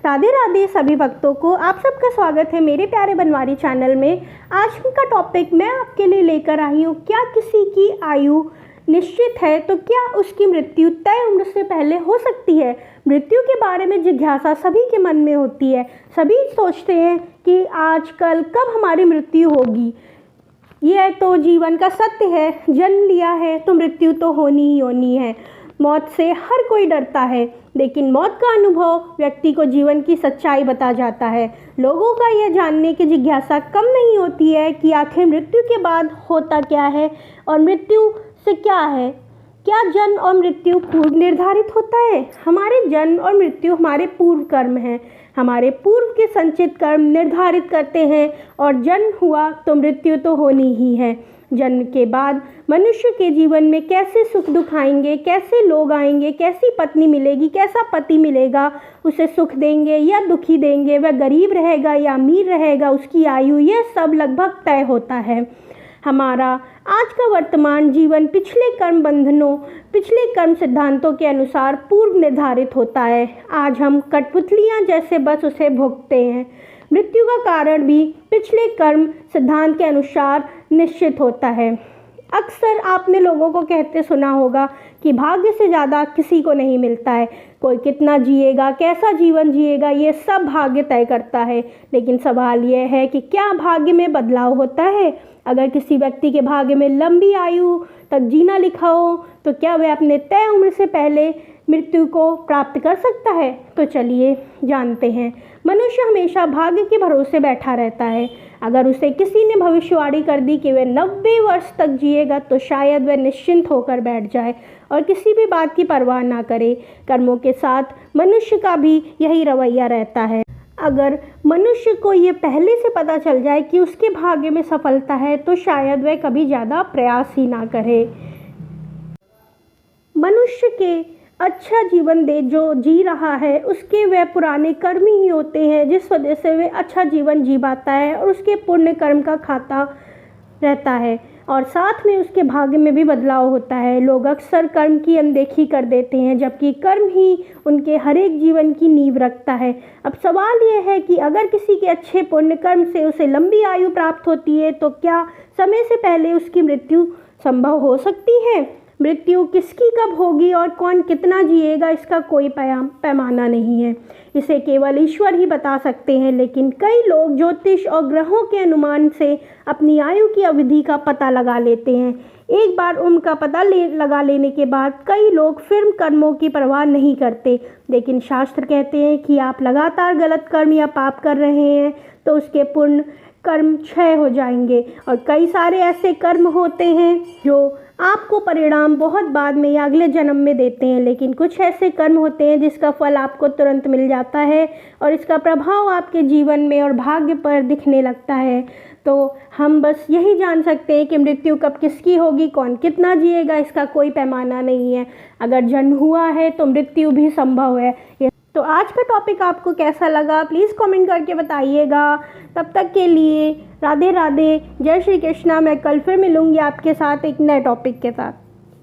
राधे राधे सभी भक्तों को आप सबका स्वागत है मेरे प्यारे बनवारी चैनल में। आज का टॉपिक मैं आपके लिए लेकर आई हूँ, क्या किसी की आयु निश्चित है तो क्या उसकी मृत्यु तय उम्र से पहले हो सकती है। मृत्यु के बारे में जिज्ञासा सभी के मन में होती है। सभी सोचते हैं कि आजकल कब हमारी मृत्यु होगी। यह तो जीवन का सत्य है, जन्म लिया है तो मृत्यु तो होनी ही होनी है। मौत से हर कोई डरता है, लेकिन मौत का अनुभव व्यक्ति को जीवन की सच्चाई बता जाता है। लोगों का यह जानने की जिज्ञासा कम नहीं होती है कि आखिर मृत्यु के बाद होता क्या है और मृत्यु से क्या है। क्या जन्म और मृत्यु पूर्व निर्धारित होता है? हमारे जन्म और मृत्यु हमारे पूर्व कर्म हैं। हमारे पूर्व के संचित कर्म निर्धारित करते हैं और जन्म हुआ तो मृत्यु तो होनी ही है। जन्म के बाद मनुष्य के जीवन में कैसे सुख दुख आएंगे, कैसे लोग आएंगे, कैसी पत्नी मिलेगी, कैसा पति मिलेगा, उसे सुख देंगे या दुखी देंगे, वह गरीब रहेगा या अमीर रहेगा, उसकी आयु, यह सब लगभग तय होता है। हमारा आज का वर्तमान जीवन पिछले कर्म बंधनों, पिछले कर्म सिद्धांतों के अनुसार पूर्व निर्धारित होता है। आज हम कठपुतलियाँ जैसे बस उसे भुगतते हैं। मृत्यु का कारण भी पिछले कर्म सिद्धांत के अनुसार निश्चित होता है। अक्सर आपने लोगों को कहते सुना होगा कि भाग्य से ज़्यादा किसी को नहीं मिलता है। कोई कितना जिएगा, कैसा जीवन जिएगा, ये सब भाग्य तय करता है। लेकिन सवाल यह है कि क्या भाग्य में बदलाव होता है? अगर किसी व्यक्ति के भाग्य में लंबी आयु तक जीना लिखा हो तो क्या वह अपने तय उम्र से पहले मृत्यु को प्राप्त कर सकता है? तो चलिए जानते हैं। मनुष्य हमेशा भाग्य के भरोसे बैठा रहता है। अगर उसे किसी ने भविष्यवाणी कर दी कि वह 90 वर्ष तक जिएगा तो शायद वह निश्चिंत होकर बैठ जाए और किसी भी बात की परवाह ना करे। कर्मों के साथ मनुष्य का भी यही रवैया रहता है। अगर मनुष्य को ये पहले से पता चल जाए कि उसके भाग्य में सफलता है तो शायद वह कभी ज़्यादा प्रयास ही ना करे। मनुष्य के अच्छा जीवन दे जो जी रहा है उसके वह पुराने कर्म ही होते हैं जिस वजह से वह अच्छा जीवन जी पाता है और उसके पुण्य कर्म का खाता रहता है और साथ में उसके भाग्य में भी बदलाव होता है। लोग अक्सर कर्म की अनदेखी कर देते हैं जबकि कर्म ही उनके हर एक जीवन की नींव रखता है। अब सवाल यह है कि अगर किसी के अच्छे पुण्य कर्म से उसे लंबी आयु प्राप्त होती है तो क्या समय से पहले उसकी मृत्यु संभव हो सकती है? मृत्यु किसकी कब होगी और कौन कितना जिएगा इसका कोई पैमाना नहीं है। इसे केवल ईश्वर ही बता सकते हैं। लेकिन कई लोग ज्योतिष और ग्रहों के अनुमान से अपनी आयु की अवधि का पता लगा लेते हैं। एक बार उम्र का पता लगा लेने के बाद कई लोग फिर कर्मों की परवाह नहीं करते। लेकिन शास्त्र कहते हैं कि आप लगातार गलत कर्म या पाप कर रहे हैं तो उसके पुण्य कर्म क्षय हो जाएंगे और कई सारे ऐसे कर्म होते हैं जो आपको परिणाम बहुत बाद में या अगले जन्म में देते हैं। लेकिन कुछ ऐसे कर्म होते हैं जिसका फल आपको तुरंत मिल जाता है और इसका प्रभाव आपके जीवन में और भाग्य पर दिखने लगता है। तो हम बस यही जान सकते हैं कि मृत्यु कब किसकी होगी, कौन कितना जिएगा, इसका कोई पैमाना नहीं है। अगर जन्म हुआ है तो मृत्यु भी संभव है। तो आज का टॉपिक आपको कैसा लगा प्लीज़ कमेंट करके बताइएगा। तब तक के लिए राधे राधे, जय श्री कृष्णा। मैं कल फिर मिलूँगी आपके साथ एक नए टॉपिक के साथ।